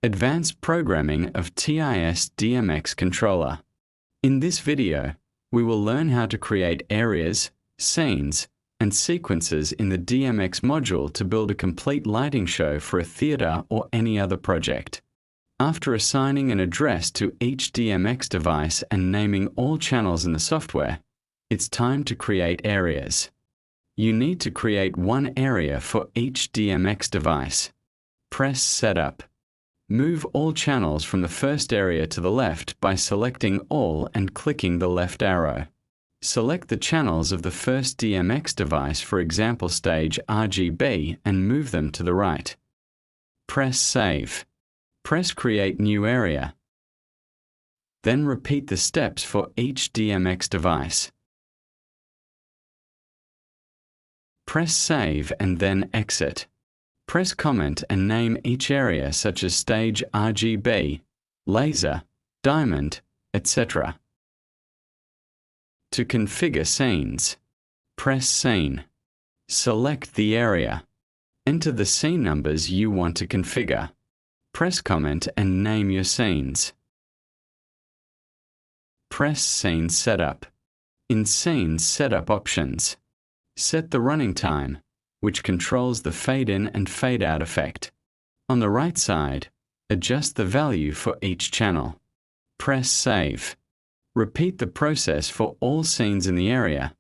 Advanced Programming of TIS DMX Controller. In this video, we will learn how to create areas, scenes, and sequences in the DMX module to build a complete lighting show for a theater or any other project. After assigning an address to each DMX device and naming all channels in the software, it's time to create areas. You need to create one area for each DMX device. Press Setup. Move all channels from the first area to the left by selecting All and clicking the left arrow. Select the channels of the first DMX device, for example stage RGB, and move them to the right. Press Save. Press Create New Area. Then repeat the steps for each DMX device. Press Save and then Exit. Press Comment and name each area such as Stage RGB, Laser, Diamond, etc. To configure scenes, press Scene. Select the area. Enter the scene numbers you want to configure. Press Comment and name your scenes. Press Scene Setup. In Scenes Setup Options, set the running time, which controls the fade-in and fade-out effect. On the right side, adjust the value for each channel. Press Save. Repeat the process for all scenes in the area,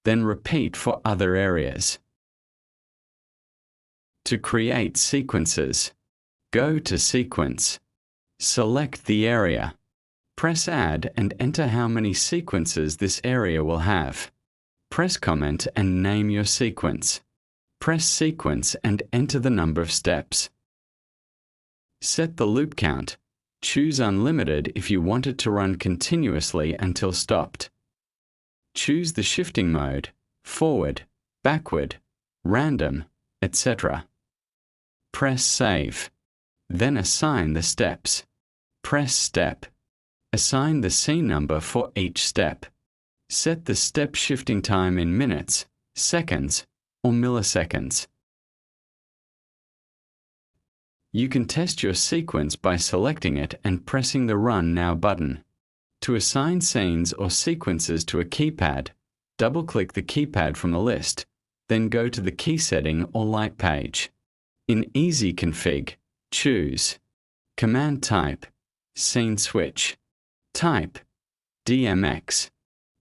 then repeat for other areas. To create sequences, go to Sequence. Select the area. Press Add and enter how many sequences this area will have. Press Comment and name your sequence. Press Sequence and enter the number of steps. Set the loop count. Choose Unlimited if you want it to run continuously until stopped. Choose the shifting mode, forward, backward, random, etc. Press Save. Then assign the steps. Press Step. Assign the scene number for each step. Set the step shifting time in minutes, seconds, or milliseconds. You can test your sequence by selecting it and pressing the Run Now button. To assign scenes or sequences to a keypad, double-click the keypad from the list, then go to the key setting or light page. In Easy Config, choose Command Type, Scene Switch, Type, DMX.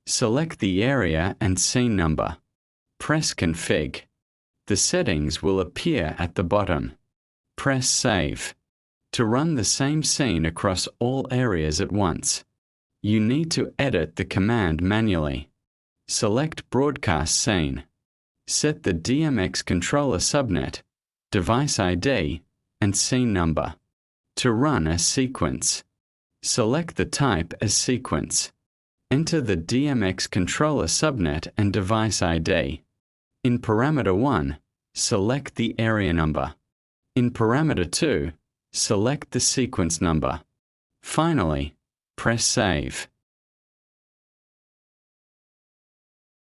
Select the area and scene number. Press Config. The settings will appear at the bottom. Press Save. To run the same scene across all areas at once, you need to edit the command manually. Select Broadcast Scene. Set the DMX controller subnet, device ID, and scene number. To run a sequence, select the type as Sequence. Enter the DMX controller subnet and device ID. In Parameter 1, select the area number. In Parameter 2, select the sequence number. Finally, press Save.